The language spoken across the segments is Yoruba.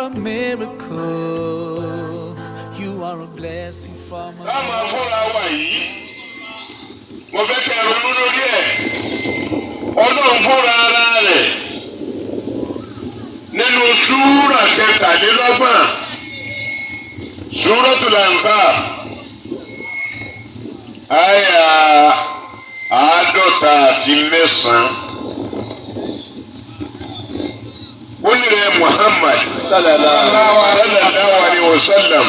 a miracle. You are a blessing from above. Láwọn afọ́ra wa yìí, mo fẹ́ kẹ́ ronú lórí ẹ̀. Ọlọ́run fúnra ara rẹ̀ nínú súrà kẹtàlélọ́gbọ̀n, Suratul Anfal, àyà 59. Qulil Muhammad sallallahu alaihi wasallam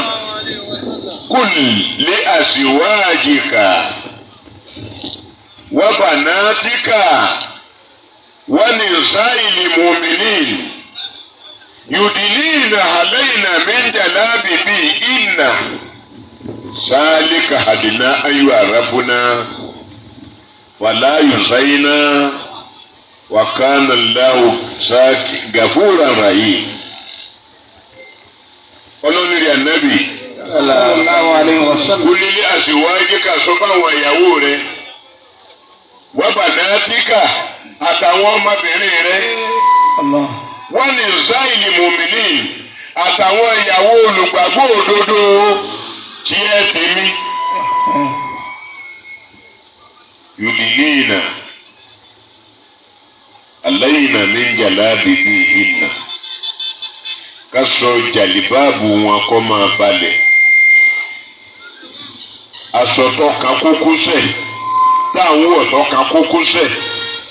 qul li azwajika wa banatika wa nisa'il mu'minin yudnina 'alayna min jalabibihinna zalika adna an yu'rafna wa la yuzayna wa kana Allahu ghafuran rahim. Olórí Ànábì sallallahu alaihi wasallam qul li azwajika sọ fáwọn ìyàwó rẹ̀ wa banatika àtàwọn ọmọbìnrin rẹ̀ wa nisa'il mu'minin àtàwọn ìyàwó olùgbàgbọ́ òdodo tí ẹ tèmi yudnina 'alayna min jalabibihinna ká sọ jàlíbáàbù wọn kó máa balẹ̀. Aṣọ tó kan kókósẹ̀ táwọn ọ̀tọ̀ kan kókósẹ̀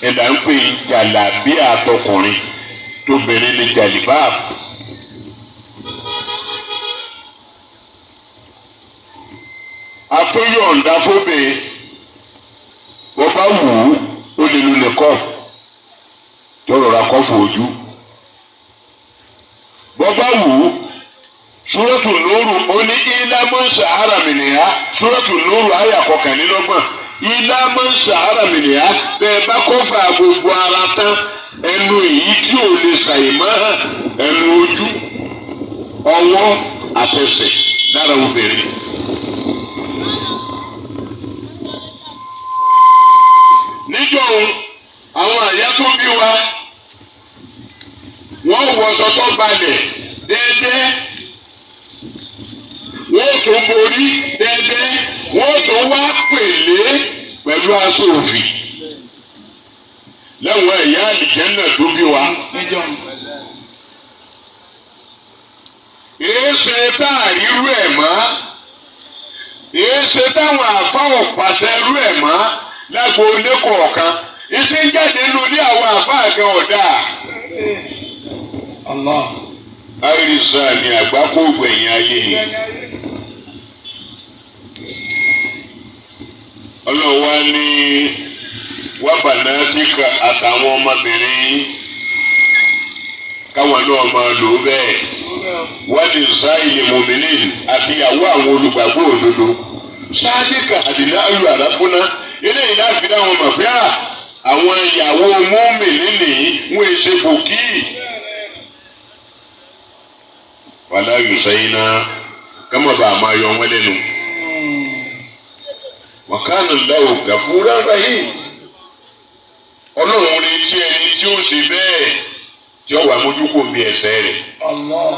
ẹ̀ là ń pè jàlábíà àtọkùnrin tóbìnrin ní jàlíbáàbù. Àtúnyọ̀ǹda fóbìnrin wọ́n bá wù ú ó lè lu nìkọ́ tó rọra kọ́ fún ojú. Bọ́bá wù ú Súrọ́tù Núrù ó ní ilá mọ́ sàárà mìnìyà Súrọ́tù Núrù àyà 21 ilá mọ́ sàárà mìnìyà bẹ́ẹ̀ bá kọ́ fà gbogbo ara tán ẹnu èyí tí ò lè ṣàìmọ́ hàn ẹnu ojú ọwọ́ àtẹsẹ̀ lára obìnrin. Níjọ́ àwọn àyà tó bí wa wọ́n wọṣọ tó balẹ̀ déédéé wọ́n tó borí déédéé wọ́n tó wá pèlé pẹ̀lú aṣọ òfì lẹ́wọ̀n ẹ̀yà àlìjẹ́nà tó bí wa. Èéṣe tá a rí irú ẹ̀ mọ́ èéṣe táwọn àfáwọn pàṣẹ irú ẹ̀ mọ́ lágbo oníkọ̀ọ̀kan ìtí ń jáde nínú ilé àwọn àfáà kan ọ̀dà. Àìrísà ni àgbákò gbẹ̀yìn ayé yìí. Ọlọ́wà ní wàbànátìkà àtàwọn ọmọbìnrin káwọn náà máa lò bẹ́ẹ̀. Wádìí sáìlì mùmínìn àti ìyàwó àwọn olùgbàgbọ́ òdodo. Sáàdìkà àdìlá ayò àràfúná eléyìí láti dáwọn mọ̀ pé àwọn ìyàwó mùmínìn nìyí wọ́n ṣe bòkì. Wàlá yùsáyínà kama bá a máa yọ wọn lẹ́nu. Wa kana Allahu ghafuran rahim. Ọlọ́run retí ẹni tí ó ṣe bẹ́ẹ̀ tí ó wà mójúkò bí ẹ̀ṣẹ̀ rẹ̀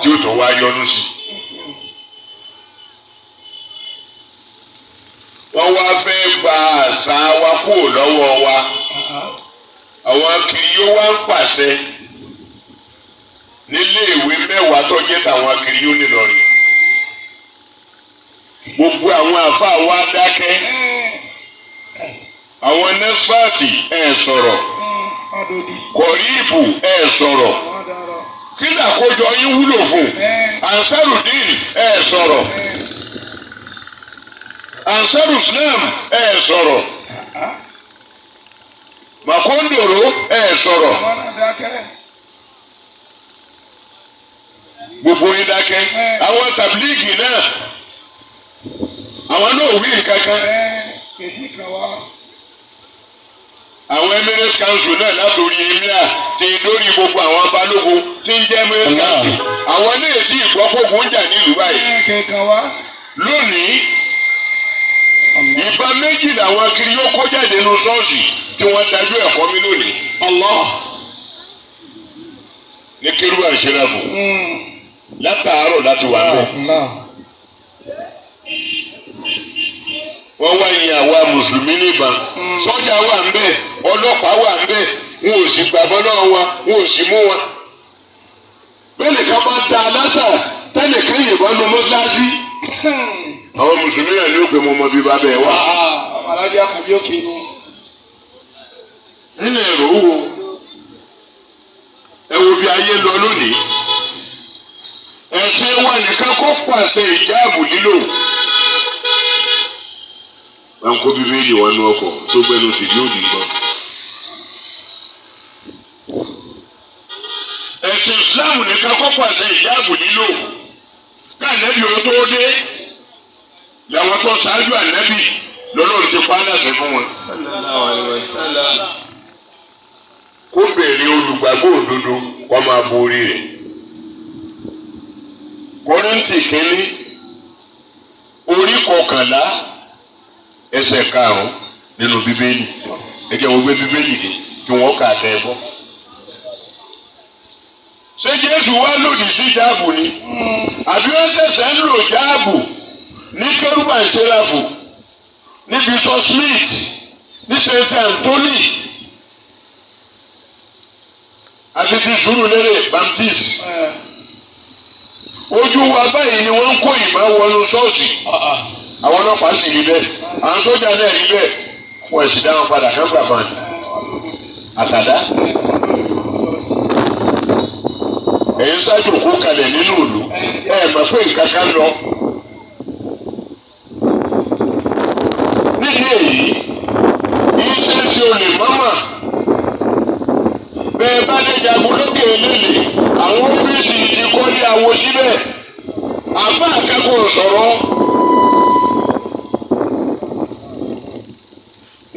tí ó tó wá yọ́nú sí. Wọ́n wá fẹ́ gba àṣà wa kúrò lọ́wọ́ wa. Àwọn kiri yóò wá ń pàṣẹ nílé ìwé mẹ́wàá tó jẹ́ tàwọn akiri yóò nílọrin. Gbogbo àwọn àfáà wa dákẹ́. Àwọn nẹ́sífàtì ẹ̀ sọ̀rọ̀. Kọ̀ríìbù ẹ̀ sọ̀rọ̀. Kí làkójọ yín wúlò fún? Ansarudin ẹ̀ sọ̀rọ̀. Ansaru Islam ẹ̀ sọ̀rọ̀. Makondoro ẹ̀ sọ̀rọ̀. Gbogbo yín dákẹ́. Àwọn tàbílíìgì náà àwọn náà wí kankan. Àwọn Emirate Council náà látòrí emir ti lórí gbogbo àwọn balógun tí ń jẹ́ Emirate Council. Àwọn náà tí ìgbọ́kọ̀gùn jà nílùú báyìí. Lónìí ìbọn méjì làwọn kiri yóò kó jáde nínú ṣọ́ọ̀ṣì tí wọ́n dájú ẹ̀kọ́ mi lónìí. Allah ní kérúbù àṣírafù látàárọ̀ láti wà bẹ́ẹ̀. wọ́n wá yin àwa mùsùlùmí níbọn sọ́jà wà ń bẹ̀ ọlọ́pàá wà ń bẹ̀ wọn ò sì gbàgbọ́ náà wọn ò sì mú wọn. bẹ́ẹ̀ni ká bá da aláṣà tẹ́lẹ̀ ká yìnbọn nu mọ́sálásí. àwọn mùsùlùmí náà ní ó gbé mọ́mọ́ bí bá bẹ́ẹ̀ wá. alájà kàbí òkè ni. nínú ẹ̀rọ wo ẹ wo bí ayé lọ lónìí ẹ̀sìn wa nìkan kọ́ pàṣẹ ìjáàbù lílò. wọn kó bíbélì wọn nu ọkọ̀ tó gbẹnu sí yóò dì gbọ́. ẹ̀sìn Islam nìkan kọ́ pàṣẹ ìjáàbù lílò. káànẹ́bí o tó dé làwọn tó ṣáájú ànẹ́bí lọ́lọ́run ti pa á láṣẹ fún wọn. sallallahu alaihi wasallam. kó bèrè olùgbàgbọ́ òdodo wọ́n máa borí rẹ̀. Kọ́ríńtì kínní orí 11 ẹsẹ̀ 5 nínú bíbélì ẹ jẹ́ wọ́n gbé bíbélì dé kí wọ́n kà tẹ́ ẹ bọ́. ṣé Jésù wá lòdì sí jáàbù ni àbí wọ́n ṣẹ̀ṣẹ̀ ń lò jáàbù ní kérúbà ìṣẹ́láfù ní Bishop Smith ní St. Anthony àti ti Sùúrùlérè Baptist. ojú wa báyìí ni wọ́n ń kó ìmọ̀ wọnú ṣọ́ọ̀ṣì àwọn ọlọ́pàá sì rí bẹ́ẹ̀ àwọn sójà náà rí bẹ́ẹ̀ wọ́n sì dá wọn padà kán gbà bọ́ọ̀nì àtàdá. ẹ̀yin ṣáájú kó kalẹ̀ nínú ìlú mọ̀ pé nǹkan kan lọ. nídìí èyí iṣẹ́ sí olè mọ́mọ́ bẹ́ẹ̀ bá dé jagun lókè eléyìí àwọn ọ́fíìsì ti kọ́lé awo síbẹ̀ àbá akẹ́kọ̀ọ́ sọ̀rọ̀.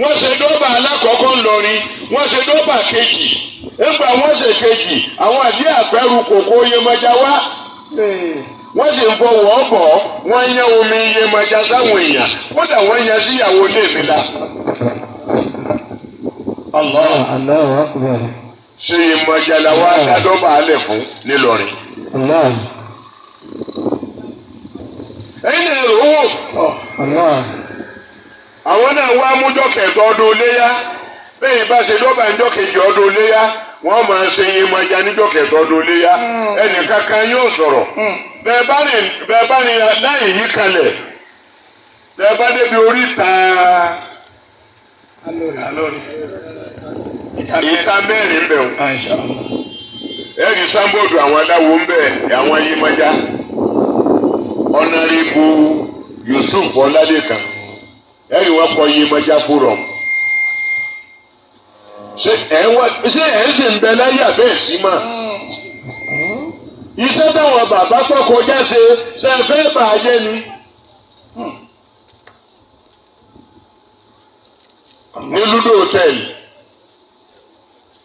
wọ́n ṣe dọ́bà alákọ̀ọ́kọ́ ńlọrin wọ́n ṣe dọ́bà kejì nígbà wọ́n ṣe kejì àwọn àdí àpẹrù kòkó Yemọja wá wọ́n sì ń fọwọ́ bọ̀ wọ́n yan omi Yemọja sáwọn èèyàn kódà wọ́n yan síyàwó léèmí la. Allahu Akbar. ṣé Yemọja la wá dá dọ́bà alẹ̀ fún nílọrin. ẹ̀yin náà rò ó. àwọn náà wá mújọ́ kẹtọ́ ọdún léyà bẹ́ẹ̀ bá ṣe dọ́bà níjọ́ kejì ọdún léyà wọ́n máa ṣe Yemọja níjọ́ kẹtọ́ ọdún léyà ẹnìkankan yóò sọ̀rọ̀ bẹ́ẹ̀ bá ní láyé yí kalẹ̀ bẹ́ẹ̀ bá débi oríta ìta mẹ́rin bẹ̀ wọ́n ẹ̀rí sábọ̀dù àwọn adáwo ń bẹ̀ àwọn Yemọja ọ̀nàrìbù Yusuf Ọládékan ẹ̀rí wọn kọ Yemọja forum ṣé ẹ̀ sì ń bẹ láyé àbẹ́ sí mà iṣẹ́ táwọn bàbá tó kọjá ṣe fẹ́ bàjẹ́ ni. ní Ludo Hotel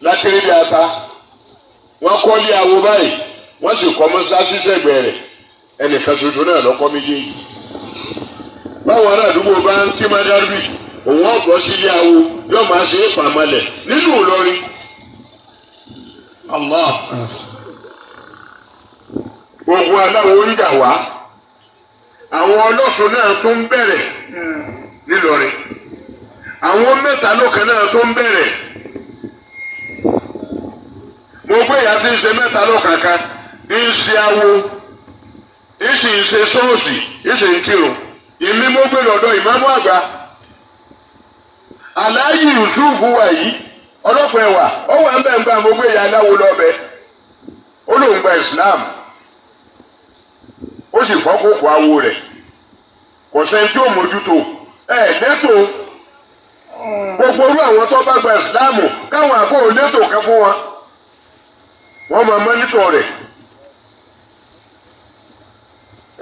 lákèrèdè ata wọ́n kọ́lé awo báyìí wọ́n sì kọ́ mọ́sálásí sẹ́gbẹ̀ẹ́ rẹ̀ ẹnìkan ṣoṣo náà lọ́kọ́ méjèèjì. báwọn ará àdúgbò bá ń kí mádàrúbì òun ọ̀gọ́ sílé awo yóò máa ṣe é pàmọ́lẹ̀ nínú Ìlọrin. ogun aláwo ń jà wá àwọn ọlọ́sùn náà tún ń bẹ̀rẹ̀ nílọrin àwọn mẹ́ta lókè náà tún ń bẹ̀rẹ̀ mo gbé ìyá tí ń ṣe mẹ́ta lókè kan ń ṣe awo ń sì ń ṣe ṣọ́ọ̀ṣì ń sì ń kírun ìmí mo gbé lọ́dọ̀ ìmáàmù àgbà Aláàjì Yusuf wà yìí ọlọ́pàá ẹ̀wà ó wà ń bẹ̀ ń gbà mo gbé ìyá aláwo lọ́bẹ̀ ó lóun gba Islam ó sì fọ́ kókó awo rẹ̀ kò sẹ́ni tí ó mójútó lẹ́tò gbogbo orú àwọn tó bá gba ìsìláàmù káwọn àfọwò lẹ́tò kan fún wa wọ́n máa mọ́nítọ̀ rẹ̀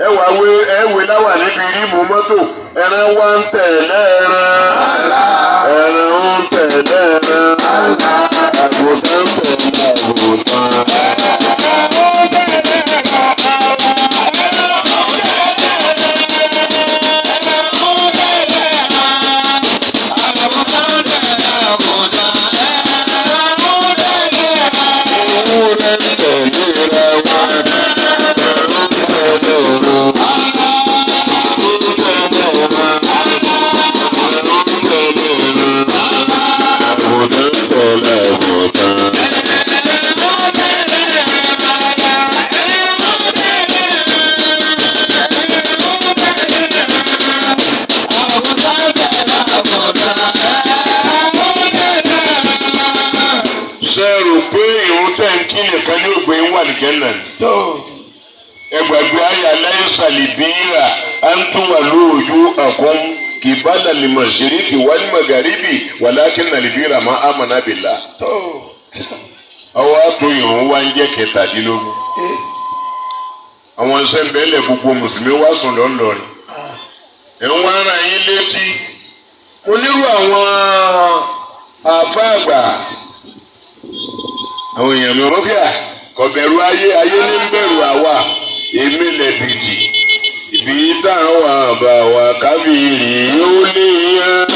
ẹ̀wẹ̀ láwà níbi rímù mọ́tò ẹran wá ń tẹ̀lé ẹran ń tẹ̀lé àgùntàn ń tẹ̀lé àgùntàn. ìrún tẹ̀ ń kí nìkan ní ògbé wà ní Jánnà ni. Ẹgbàgbé ayé aláìsàlìbíyà à ń tún wà lóòjú àkọ́m kìbálà lìmọ̀ṣíríkì wal magharibi walakinna al-birra man amana billah. Ọwọ́ àtò ìrún wá ń jẹ́ 17. Àwọn sẹ́ńbẹ́lẹ̀ gbogbo mùsùlùmí wá sùn lọ́nlọ́rin. Ẹ̀wọ̀n ara yín létí. Onírú àwọn àfáàgbà. Àwọn èèyàn mi wọ́n bíà kọ̀bẹ̀rù ayé ní ń bẹ̀rù àwa. Èmi lẹ̀bìtì. Ibi táwọn àbá wa kábìrì ó lè yan.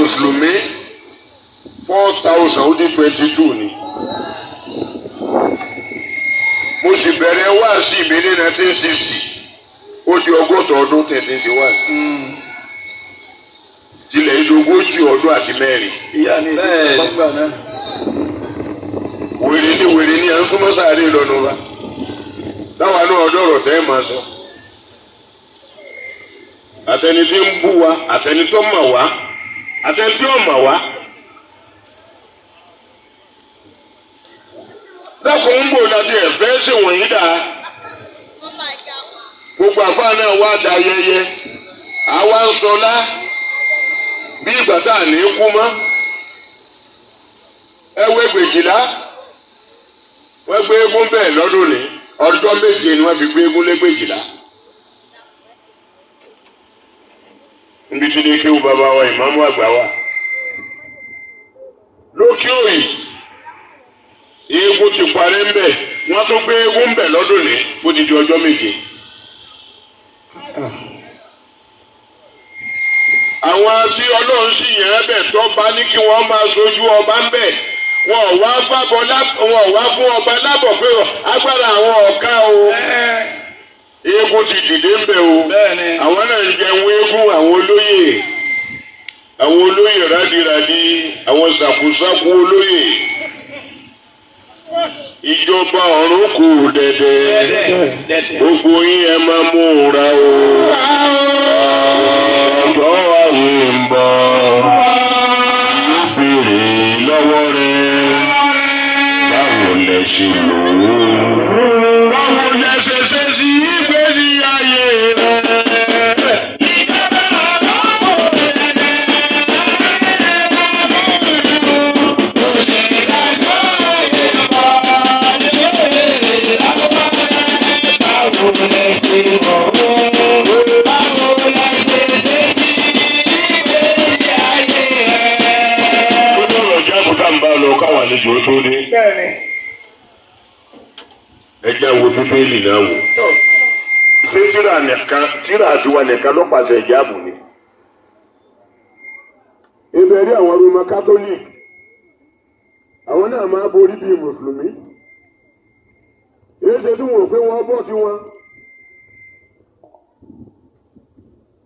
Mùsùlùmí 4,022 ni. Mo sì bẹ̀rẹ̀ wáàsí mi ní 1960. Ó di 60 ọdún tẹ̀tẹ̀ ti wáàsí. Tilẹ̀ ìdógójì ọdún àti mẹ́rin. Ìyá ni ìgbà náà. Wèrè ni à ń súnmọ́ sáré lọ́nu wa. Táwa náà ọdún ọ̀rọ̀ tẹ́ máa sọ. Àtẹni tí ń bú wa, àtẹni tó mọ̀ wá. Àtẹ̀ntí ọ̀mà wá. Dákun ń bò láti ẹ̀fẹ́ sí wọ̀nyí dà. Gbogbo àfáà náà wá da ayẹyẹ. Àwa ń sọlá bí ìgbà tá à ní kú mọ́. Ẹwé gbèjìlá. Wọ́n gbé eégún bẹ́ẹ̀ lọ́dún ní. Ọdún méje ni wọ́n fi gbé eégún lé gbèjìlá. Níbi tí ní kéwù bàbá wa ìmáàmù àgbà wa. Lókè òyì, eégún ti parí ń bẹ̀, wọ́n tún gbé eégún ń bẹ̀ lọ́dún ní bó ti di ọjọ́ méje. Àwọn tí Ọlọ́run sì yẹn ẹ̀bẹ̀ tó bá ní kí wọ́n máa sojú ọba ń bẹ̀, wọn ò wá fún ọba lábọ̀ pé agbára àwọn ọ̀ká o. Eégún ti dìde ń bẹ̀ o. Àwọn náà ń jẹun eégún àwọn olóyè rádiràdi, àwọn sàkúsàkú olóyè. Ìjọba ọ̀run kù dẹ̀dẹ̀. Gbogbo yín ẹ máa múra o. Ọjọ́ àwẹ̀ ń bọ̀. Béèrè lọ́wọ́ rẹ̀. Báwo lẹ ṣe lò ó? Báwo lẹ ṣe ṣe sí ìgbésí ayé rẹ̀? Àlejò tó dé. Ẹjẹ́ wo bíbélì náà wò. Ṣé tíra àtiwá nìkan ló pàṣẹ ìjáàbù ni? Ìbẹ̀rẹ̀ àwọn Roman Catholic. Àwọn náà máa borí bíi Mùsùlùmí. Èyí ṣe tí wọn ò pé wọ́n bọ́ sí wọn.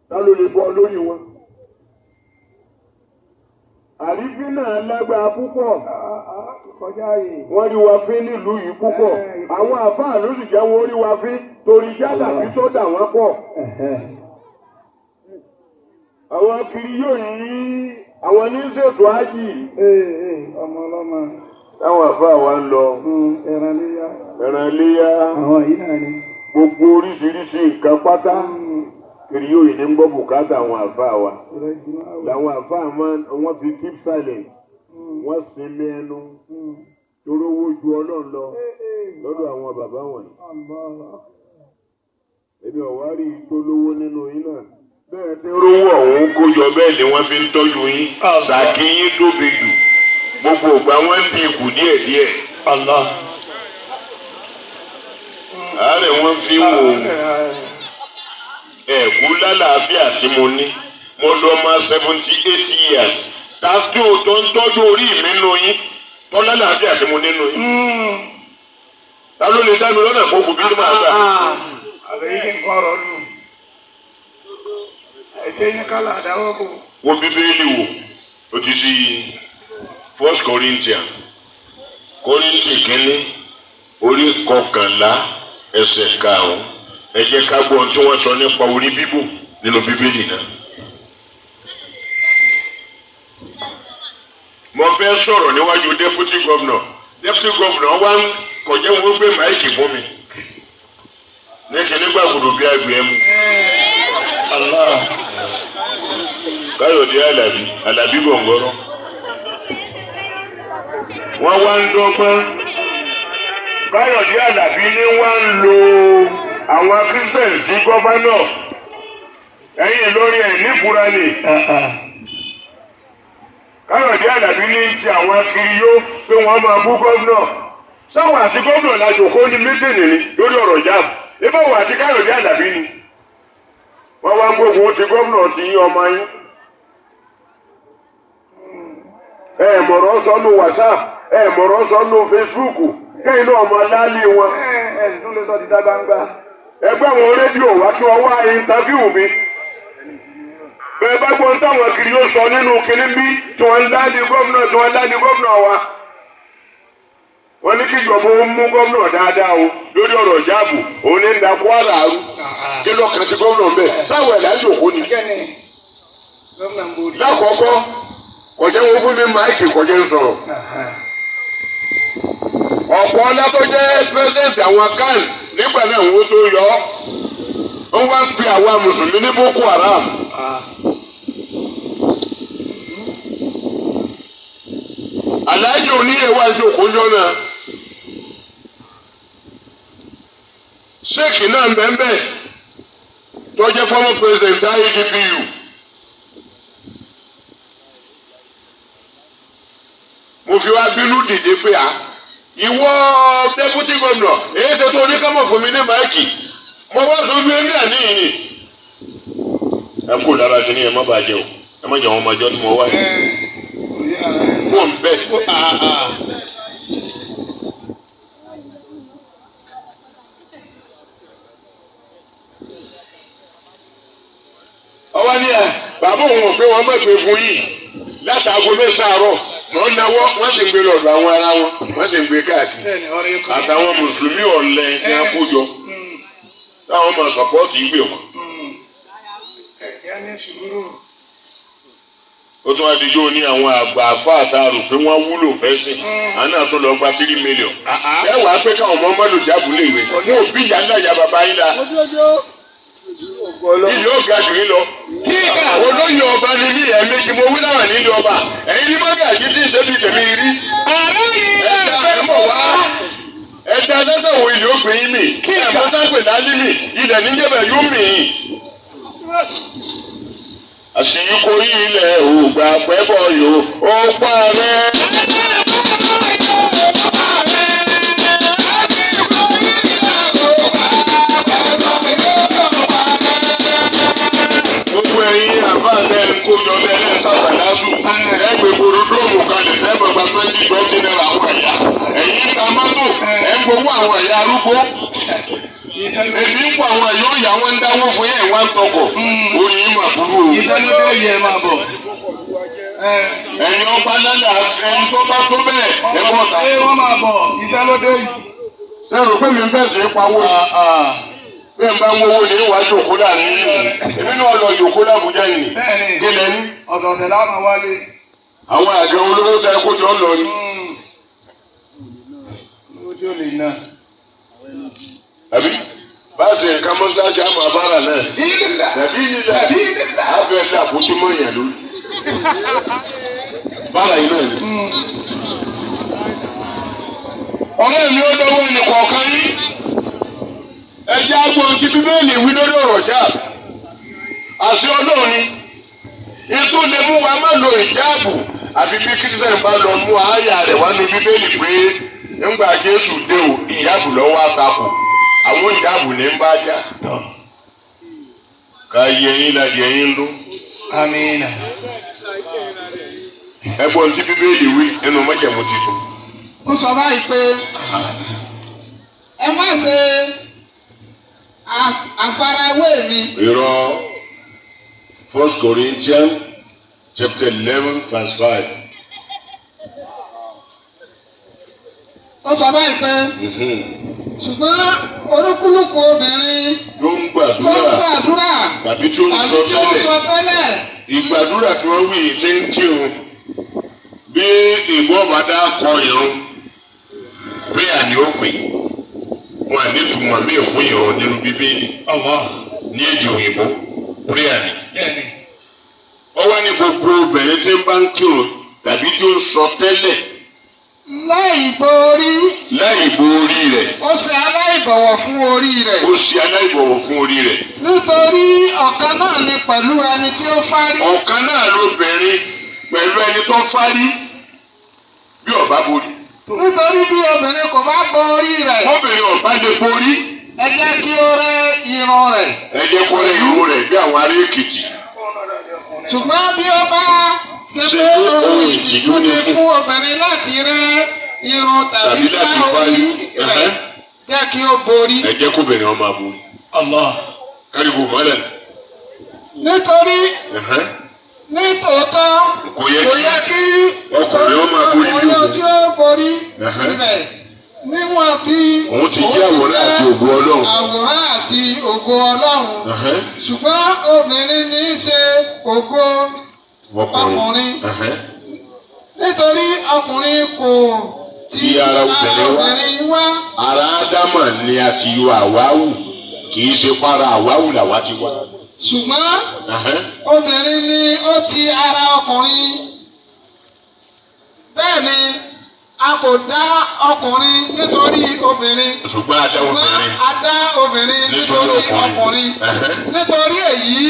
Ta ló lè bọ́ lórí wọn? Àrífín náà lágbára púpọ̀. Wọ́n rí wa fín nílùú yìí púpọ̀. Àwọn àfáà ló sì jẹ́ wọ́n rí wa fín torí jálàbí tó dà wọ́n pọ̀. Àwọn kiri yóò yí àwọn ní ṣètò ájì. Ọmọ ọlọ́mọ. Táwọn àfáà wa ń lọ. Ẹran iléyá. Àwọn yìí náà ni. Gbogbo oríṣiríṣi nǹkan pátá. Kiri yóò yìí ní ń gbọ́ bùkátà àwọn àfáà wa. Làwọn àfáà wọ́n fi keep silent. Wọ́n sinmi ẹnu. Toró owó ju Ọlọ́run lọ lọ́dọ̀ àwọn bàbá wọ̀nyí. Èmi ọ̀wá rí tó lówó nínú yín náà. Bẹ́ẹ̀ tí rówó ọ̀hún kó jọ bẹ́ẹ̀ ni wọ́n fi ń tọ́jú yín. Sàkí yín tóbi jù. Gbogbo ìgbà wọ́n ń dín ikù díẹ̀díẹ̀. Àárẹ̀ wọ́n fi wò ó. ẹ̀kú lálàáfíà tí mo ní mo lọ ọmọ 78 years tàbí o tó ń tọ́jú orí mi nù yín tó lálàáfíà tí mo nínú yín. ta ló lè dá mi lọ́nà kó kù bí ní màá gbà. àbẹ̀yí kí n kọ́rọ̀ nù. ẹ̀jẹ̀ yín kálá àdáwọ̀ kù. wo bíbélì wò ó ti sí 1 Corinthians kínní orí 11 ẹsẹ̀ 5 ẹ jẹ́ ká gbọ́ ohun tí wọ́n sọ nípa orí bíbò nínú bíbélì náà. mo fẹ́ sọ̀rọ̀ níwájú deputy governor wá ń kọjá wọn gbé máìkì fún mi ní kíní gbàgbọ́dọ̀ bí àgbẹ̀ mu. Káyọ̀dé Àlàbí gbọ̀ngọ́rọ́ wọ́n wá ń dọ́gbọ́n Káyọ̀dé Àlàbí ní wọ́n ń lo àwọn Christian sí gọ́fánọ̀ ẹ̀yìn lórí ẹ̀ nífura ni. Káyọ̀dé Àlàbí ní ti àwọn kiriyó pé wọ́n máa bú gómìnà sáwọn àti gómìnà lájòkó ní mítìnì ni lórí ọ̀rọ̀ jáàmù ìbáwò àti Káyọ̀dé Àlàbí ni wọ́n wá ń gbógun ti gómìnà ti yín ọmọ yín. Mọ̀rọ̀ sọ́nù WhatsApp mọ̀rọ̀ sọ́nù Facebook kẹ́yìn náà ọmọ aláàlì wọn. ẹ̀sìn tún lè sọ ti dá gbangba. ẹgbẹ́ àwọn rédíò wá kí wọ́n wá ìntàfíù mi. bẹ́ẹ̀ bá gbọ́n táwọn kiri yóò sọ nínú kinní bí tí wọ́n ń dáàdi gómìnà wa. wọ́n ní kí ìjọba ó mú gómìnà dáadáa o lórí ọ̀rọ̀ jáàbù òun ní nda Kwara arú kí lọ́kàn ti gómìnà ń bẹ̀ sáwọn ẹ̀dá ìjòkó ni. lákọ̀ọ́kọ́ kọjá wọn fún mi máìkì kọjá ń sọ̀rọ̀. ọ̀pọ̀ ọlá tó jẹ́ pírẹ́sidẹ̀ntì àwọn kan nígbà náà wọ́n tó yọ ó wá ń pe àwa mùsùlùmí ní Boko Haram. Aláàjì oníyè wá ìjókòó jọ náà ṣéèkì náà bẹ́ẹ̀ tó jẹ́ former president IEDPU. mo fi wá bínú dìde pé ìwọ deputy governor èyí ṣe tó oníkàmọ̀ fún mi ní máìkì mo wá sọ bí ẹni àníyìn ni. ẹ kú dára sí ni ẹ má bàjẹ́ o ẹ má jẹ́ àwọn ọmọ ọjọ́ tí mo wá yìí. mo ń bẹ̀. ọwọ́ ni bàbá òun ò pé wọ́n mọ̀ pé fún yìí látàgò mẹ́sàn-án wọ́n náwó wọ́n sì ń gbé lọ́dọ̀ àwọn ará wọn wọ́n sì ń gbé káàkiri àtàwọn mùsùlùmí ọ̀lẹ ní akójọ táwọn máa sọ̀pọ́ọ̀tì ìgbé wọn. ó tún wá dijọ́ ní àwọn àgbà àfáàtà rò pé wọ́n wúlò fẹ́sìn àná tó lọ gba 3 million. ṣé wàá pé káwọn ọmọ ọmọdé jábù lè wé ní òbí ìyá ńlá ìyá bàbá yín dá. ìlú ọ̀gá jù yín lọ. olóyè ọba ni ní ẹ̀ẹ́mẹ́jì mo wí láwọn nílé ọba ẹ̀yin ní mọ́gàjí tí ń ṣe bí tèmi rí. ẹ̀dá ẹ̀mọ̀ wá ẹ̀dá lẹ́sẹ̀ wo ilé ó gbé yín mi ẹ̀mọ́ táǹpẹ̀ lálí mi ilẹ̀ níjẹ̀bẹ̀ yóò mì í. àṣìyíkò yìí ilẹ̀ ògbà pẹ́bọ̀ yòó ó parẹ́. Kójọ tẹ́lẹ̀ sàṣàdájú ẹgbẹ́ gbòdúdóòmù kalẹ̀ tẹ́gbẹ́ gba 20 naira àwọn ẹ̀yà ẹ̀yìn ta mọ́tò ẹgbowó àwọn ẹ̀yà arúgbó èmi ń pọ̀ àwọn ẹ̀yọ́ ìyá wọn ń dáwọ́ fún yẹn wá ń tọkọ̀ orí yìí mà burú o. iṣẹ́ ló dé yẹ máa bọ̀. ẹ̀yin ọba lálẹ́ ẹni tó bá tó bẹ́ẹ̀ ẹ bọ́ ta. ṣé wọ́n máa bọ̀ iṣẹ́ ló dé yìí. sẹ́rù pé mi ń fẹ̀sẹ̀ pawó bẹ́ẹ̀ ń bá ń wọ́wọ́ ní ìwà jòkó láàrin yìí èmi náà lọ jòkó l'Àbújá yìí kílẹ̀ ní. ọ̀sọ̀ọ̀sẹ̀ láwọn wálé. àwọn àjọ olówó tẹ kó jọ ń lọ ni. owó tí ó lè ná. àbí bá a ṣe nǹkan mọ́tàṣí àmọ́ abára náà. tàbí nílẹ̀ abẹ́ ilé àpótí mọ́yàn lórí. bára yìí náà ni. ọ̀rẹ́ mi ó dọ́wọ́ ẹnì kọ̀ọ̀kan yìí. ẹ jẹ́ agbóhun ti Bíbélì wí lórí ọ̀rọ̀ jà. àṣẹ Ọlọ́run ni. ètò lè mú wa má lo ìjáàbù àbí bí kírísítẹ́nì bá lọ mú àáyá rẹ̀ wá ní Bíbélì pé ńgbà Jésù dé o ìjáàbù lọ́wọ́ àtakò àwọn ìjáàbù ní ń bá jà. ká yẹ yín láti ẹ̀yìn ló. Amina. Ẹgbọ́n tí Bíbélì wí nínú májẹ̀mú titun. Ó sọ báyìí pé ẹ má ṣe àfarawé mi. Irọ́ 1 Corinthians chapter 11 verse 5. Ó sọ báyìí pé ṣùgbọ́n olúkúlùkù obìnrin Tó ń tó ń gbàdúrà tàbí tó ń sọ tàbí tó ń sọ tẹ́lẹ̀. tẹ́lẹ̀. Ìgbàdúrà tí wọ́n wí yìí ti ń kírun. Bí ìbọn bàdá kọ irun, prayer ni ó pè. Wọn à ní túmọ̀ mí fún irun nínú Bíbélì. Ní èdè òyìnbó, prayer ni. Ó wá ní gbogbo obìnrin tí ń bá ń kírun tàbí tí ó ń sọ tẹ́lẹ̀. Láì borí. Láì bo orí rẹ̀. Ó ṣe aláìbọ̀wọ̀ fún orí rẹ̀. Ó ṣe aláìbọ̀wọ̀ fún orí rẹ̀. Nítorí ọ̀kan náà ni pẹ̀lú ẹni tí ó fárí. Ọ̀kan náà lóbìnrin pẹ̀lú ẹni tó fárí bí ọba borí. Nítorí bí obìnrin kò bá borí rẹ̀. Obìnrin ọba lè borí. Ẹ jẹ́ kí ó rẹ́ irun rẹ̀. Ẹ jẹ́ kó rẹ́ irun rẹ̀ bí àwọn ará Èkìtì. Ṣùgbọ́n bí ó bá ṣe pé ohun ìtìjú ni fún obìnrin láti rẹ́ irun tàbí láti fá fárí. orí rẹ̀, jẹ́ kí ó borí. Ẹ jẹ́ kóbìnrin ọmọ aborí. Káríbù mọ́lẹ̀. Nítorí nítòótọ́ Kò yẹ kí ọkùnrin ó máa borí bí ọkùnrin òun. tí ó borí rẹ̀ níwọ̀n bí Òun ti jẹ́ àwòrán àti ògo Ọlọ́run. àwòrán àti ògo Ọlọ́run. Ṣùgbọ́n obìnrin ní í ṣe ògo ọkùnrin. Nítorí ọkùnrin kò ti ara obìnrin wá. Ara Ádámà ni a ti yọ àwáwù, kì í ṣe para àwáwù làwa ti wá. Ṣùgbọ́n obìnrin ni ó ti ara ọkùnrin. Bẹ́ẹ̀ ni a kò dá ọkùnrin nítorí obìnrin. Ṣùgbọ́n a dá obìnrin nítorí ọkùnrin. Nítorí èyí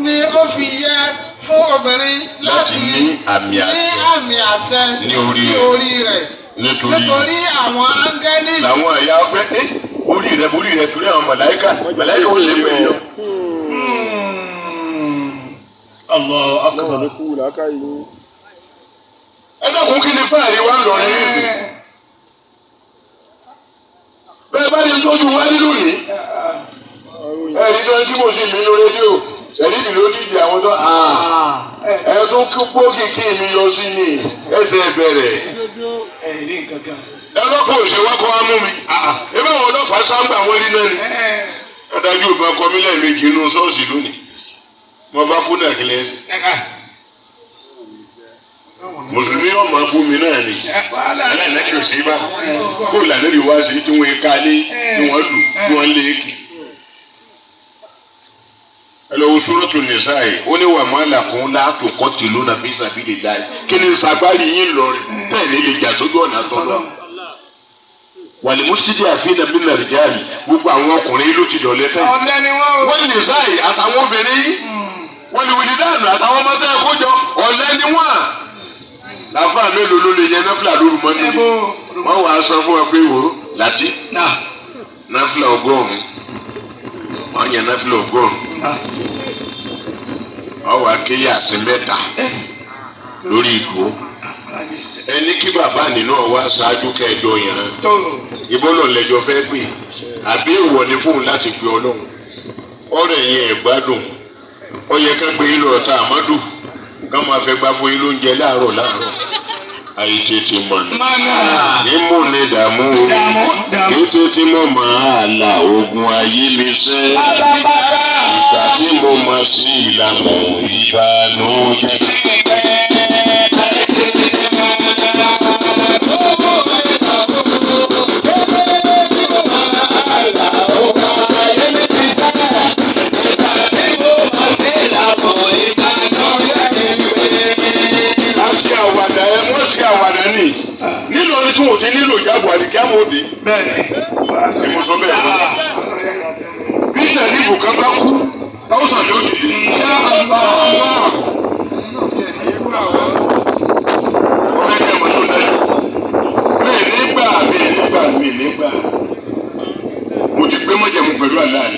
ni ó fi yẹ fún obìnrin láti ní àmì àṣẹ ní orí rẹ̀. Nítorí àwọn áńgẹ́lì. Làwọn ẹ̀yà ọgbẹ́ orí rẹ̀ torí àwọn màláíkà ó ṣe pé yọ. Allahu akbar. Ẹ dákun kí ni fáàrí wa ń lọ ní ìsìn? Bẹ́ẹ̀ bá ní tójú wá nínú yìí. Ẹ̀rí tó ń tí mo sì mí lórí rédíò. Ṣẹ̀ríbì ló dìde àwọn tó ẹ tó gbógi kí mi yọ sí ni ẹsẹ̀ bẹ̀rẹ̀. Ọlọ́pàá ò ṣe wá kọ́ wá mú mi. Ebe àwọn ọlọ́pàá sáńgbà wọ́n rí náà ni. Adájú ò bá kọ mí lẹ́ẹ̀mejì inú ṣọ́ọ̀ṣì lónìí. Mo bá kú náà kílẹ̀ ẹsẹ̀. Mùsùlùmí ọmọ abú mi náà ni. Ẹlẹ́nẹ́kì ò sí bá. Kó lànà lè wá sí tí wọ́n ká lé, tí wọ́n lù, tí wọ́n lé kí. Ẹlọ́wọ́ Súrọ́tù Nìsáì, ó ní wà máa làkún láàtò kọ́tìlú nàbí sàbílì láì. Kí ni sàgbárì yín lọ rí? Tẹ̀lé lè jà sójú ọ̀nà tọ́lọ́. Wàlẹ̀ mùsùlùmí àfihàn bí nàìjíríà gbogbo àwọn ọkùnrin ló ti dọ̀lẹ́ tẹ́. Wọ́n Nìsáì àtàwọn obìnrin yìí. Wọ́n ní wìlì dáàbò àtàwọn ọmọ tẹ́ ẹ kó jọ. Ọ̀lẹ́ ni wọ́n. Làfáà mélòó ló lè yẹ náfìlà lóru mọ́ níbi? Wọ́n wàá sọ fún ọ pé wò ó láti. Náfìlà ọgọ́rùn-ún. Wọ́n yẹ náfìlà ọgọ́rùn-ún. Ọwọ́ akéyà sí mẹ́ta lórí ìgò. Ẹni kí bàbá nínú ọwọ́ aṣáájú kẹjọ yẹn. Ìbọ́lọ̀ lẹ́jọ́ fẹ́ pè. Àbí ìwọ ni fóun láti pe Ọlọ́run. Ọ̀rẹ́ yẹn ẹ̀ gbádùn. Ó yẹ ká gbé yín lọ ta àmọ́dù. Ká máa fẹ́ gbá fún yín lóúnjẹ láàárọ̀. Àìtètè mọ̀nà. Mímú ni dààmú o. Kété tí mo máa la ogun ayé mi sẹ́. Ìgbà tí mo mọ̀ sí ìlànà ìbànújẹ́. Nílò orí tí wọ́n ti nílò ìjábọ̀ àdìgí àmọ́dé. Bẹ́ẹ̀ni mo sọ bẹ́ẹ̀ lọ. Bí sẹ́ẹ̀dìbò kan bá kú, táwùsàn ni ó dìde. Ọ̀rẹ́ kẹ́ mọ̀ tó dájú. Mi nígbà. Mo ti gbé mọ́jẹ̀mú pẹ̀lú àlàyé.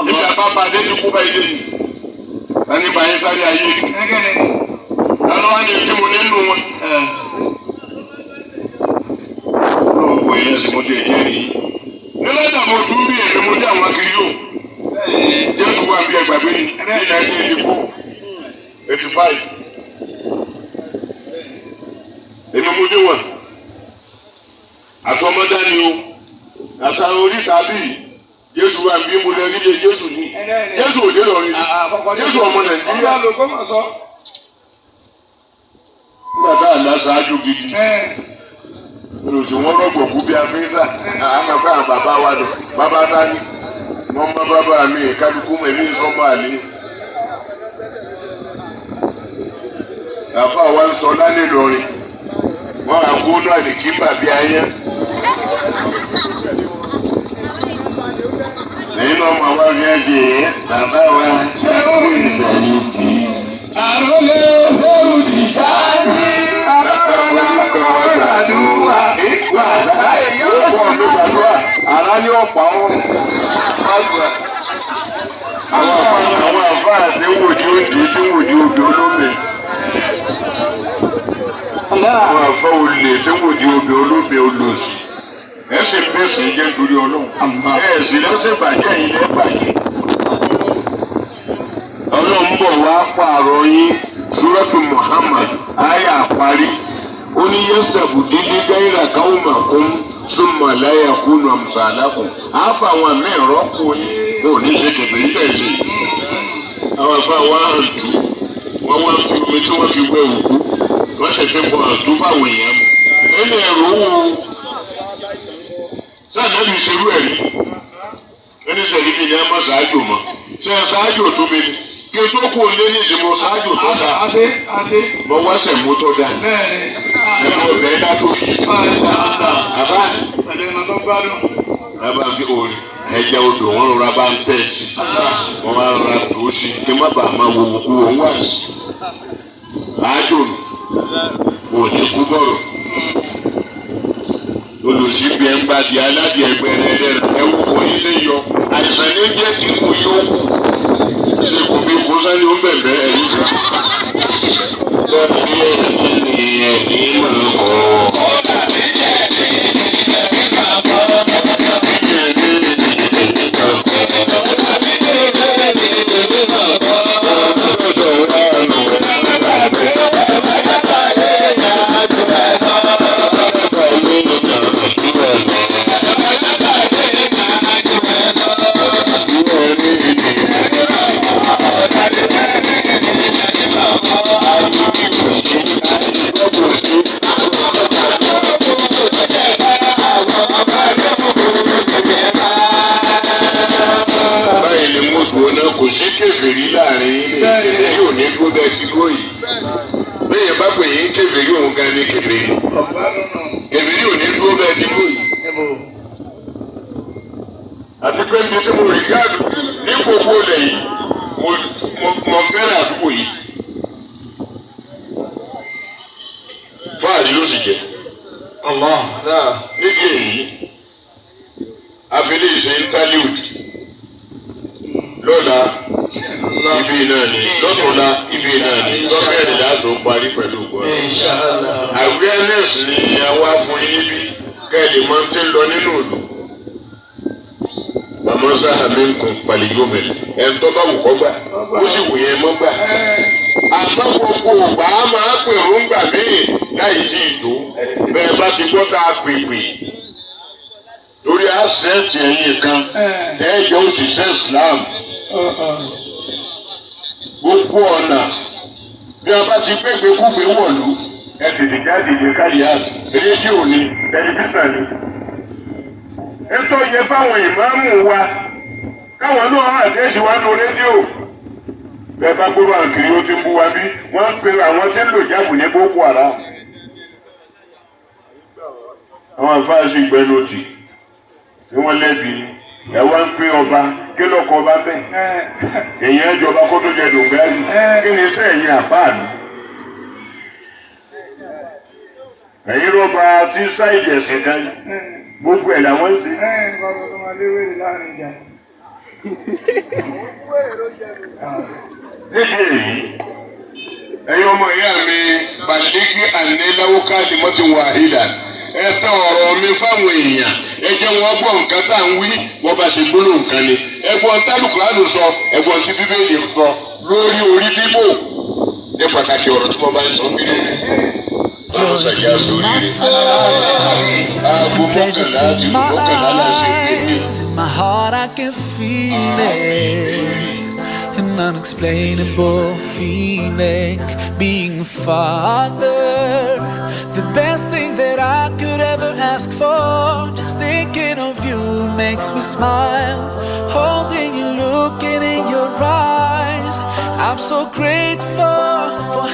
Ibi àbábá adé ti kú báyìí dé. Tani bá yín sáré ayé ni. Tani wá ní tí mo nínú wọn. Ọ̀pọ̀ ilé ẹ̀sìn mo ti ẹ̀jẹ̀ rí. Nílẹ̀ ìdààmú tún bí èmi mo dé àwọn kiri yóò. Jésù wà bí ẹgbàgbé ní 1984, 85. Èmi mo dé wọn. Àtọmọdá ni o. Àtàwọn oríta bíi. Jésù wà bí mo lè rí lé Jésù ní. Jésù ò dé lọrin. Jésù ọmọ Nàìjíríà. Nígbà tá a lọ ṣáájú gidi. Olùsìn wọn rọ̀gbọ̀ kú bí afẹ́sà. Àmọ́ pé àwọn bàbá wa lọ. Bàbá dání. Wọ́n bá bàbá mi kálukú mẹ́lí sọ́mọ́ àlè. Àfa wa ń sọ lálẹ́ lọrin. Wọ́n á kó náà ní kí n bàbí ayé. Lẹ́yìn náà máa wá fi ẹsẹ̀ yẹn, bàbá wa ṣé ó rí ìṣẹ̀lẹ̀ kì í. Àròlé fóònù ti dání. Àbáwọlá kọ́ ọ̀ràdúrà. Ìgbà láyé yóò pọ̀ ní gbàdúrà. Àrá ní ọ̀pá wọn. Àwọn àfáà tí ń wòjú oúnjẹ tí ń wòjú obì olómi. Àwọn àfáà olè tí ń wòjú obì olómi olòṣì. Ẹ̀sìn bẹ́sẹ̀ jẹ́ nítorí Ọlọ́run. Ẹ̀sìn lẹ́sẹ̀ bàjẹ́ ilẹ̀ bàjẹ́. Ọlọ́run bọ̀ wá pààrọ̀ yín Súrọ́tù Muhammad àyà parí. Ó ní yẹ́sítàbù dídí gáírà káwùmà kún súnmọ́ láyà kúnnù àmùsàlákùn. Àáfà àwọn àmì ìrọ́pò yín kò ní ṣe kẹ̀kẹ́ yín tẹ̀sí. Àwọn àfa wa hàn tú. Wọ́n wá fi omi tí wọ́n fi wẹ̀ òkú. Wọ́n ṣe fi bọ̀ hàn tú fáwọn èèyàn. Ẹni ẹ̀rọ wò ó. Sáà nábì ṣerú ẹ̀ rí. Ẹni sẹ̀rí mi ni a máa ṣáájú mọ́. Ṣé ẹ ṣáájú tó mi ni? Kí n tó kú lé ní ìsinmi ṣáájú tó dá. Mo wá sẹ̀ mú tó dá. Ẹ̀fọ́ ọ̀bẹ dá tó fi. Bàbá fi òòrì. Ẹja odò wọn rọra bá ń tẹ̀ sí. Wọ́n máa rọra tó sí. Kí má bàa máa wo òkú òun wá sí. Àájò nù. Òní kú bọ̀rọ̀. Olùsíbi ẹ̀ ń bá di aládìẹ ẹgbẹ̀rẹ̀ ẹlẹ́rẹ̀ ẹ̀wù kò ní lè yọ. Àìsàn ní jẹ́ kí kò yóò kù. Ṣé kò bí kò sáré ó ń bẹ̀bẹ̀ ẹ̀yìn sá? Bẹ́ẹ̀ni ẹ̀ní máa kọ́. Kò sí kèfèrí láàrin ilé ìṣẹ̀lẹ̀ yóò ní dúró bẹ́ẹ̀ ti dúró yìí. Bẹ́ẹ̀ bá pè yín kèfèrí òun gan ni kèfèrí. Kèfèrí ò ní dúró bẹ́ẹ̀ ti dúró yìí. Àti pé níbi tí mo rí gáàdù ní gbogbo ilẹ̀ yìí, mo fẹ́ràn àdúgbò yìí. Fáàrí ló sì jẹ́. Nídìí èyí, àfẹ́lẹ́ ìṣe interlude. Lọ́la ibi náà ni lọ́tọ̀ọ̀la ibi náà ni lọ́mẹ́rin láti ó parí pẹ̀lú ògbọ́n. Awareness ni a wá fún yín níbí kẹ́lì máa ti ń lọ nínú ìlú. Àmọ́ sáà mi ń kun pàlíyómẹ̀ ẹ̀ tó bá wù kọ́ gbà ó sì wù yẹn mọ́ gbà. Àmọ́ gbogbo ògbà á máa pèrò ń gbà míì láì tí ì tó bẹ́ẹ̀ bá ti gbọ́ tá a pèpè. Torí àṣẹ́ẹ̀tì ẹ̀yìn kan ẹ̀ẹ́dẹ̀ òṣìṣẹ́ Islam. Gbogbo ọ̀nà bí a bá ti gbégbé kúgbé wọ̀lú ẹ tètè jáde ní káyàtì rédíò ni tẹlifíṣàn ni. Ètò yẹ fáwọn ìmáàmù wa káwọn náà àdéṣì wá nu rédíò. Bẹ́ẹ̀ bá gbóró àǹkiri ó ti ń bú wa bí wọ́n ń pe àwọn tí ń lò jáàbù ní Boko Haram. Àwọn àfáàsì gbẹnutì tí wọ́n lẹ́bi ẹ wá ń pín ọba kí lọ́kọ̀ ọba bẹ́ẹ̀. Èèyàn ẹjọba kó tó jẹ dògbẹ́rì kí ni iṣẹ́ ẹ̀yìn àfáàlú. Ẹ̀yin rọ́ba tí sáìdì ẹ̀sìn kan gbogbo ẹ̀ làwọn ń ṣe. nídìí èyí ẹ̀yin ọmọ ìyá mi bàlíkì àníláwó káàdì mọ́tò wàhídà ẹ tẹ ọ̀rọ̀ mi fáwọn èèyàn ẹ jẹ́ wọn gbọ́ nǹkan tá à ń wí wọ́n bá ṣe gbólóhùn nǹkan ni ẹgbọ́n tálùkùránù sọ ẹgbọ́n tí bíbélì sọ lórí orí bíbò ní pàtàkì ọ̀rọ̀ tí wọ́n bá ń sọ bí lè Joy to my soul, pleasure to my eyes. In my heart I can feel it, an unexplainable feeling. Being a father, the best thing that I could ever ask for. Just thinking of you makes me smile. Holding you, looking in your eyes, I'm so grateful for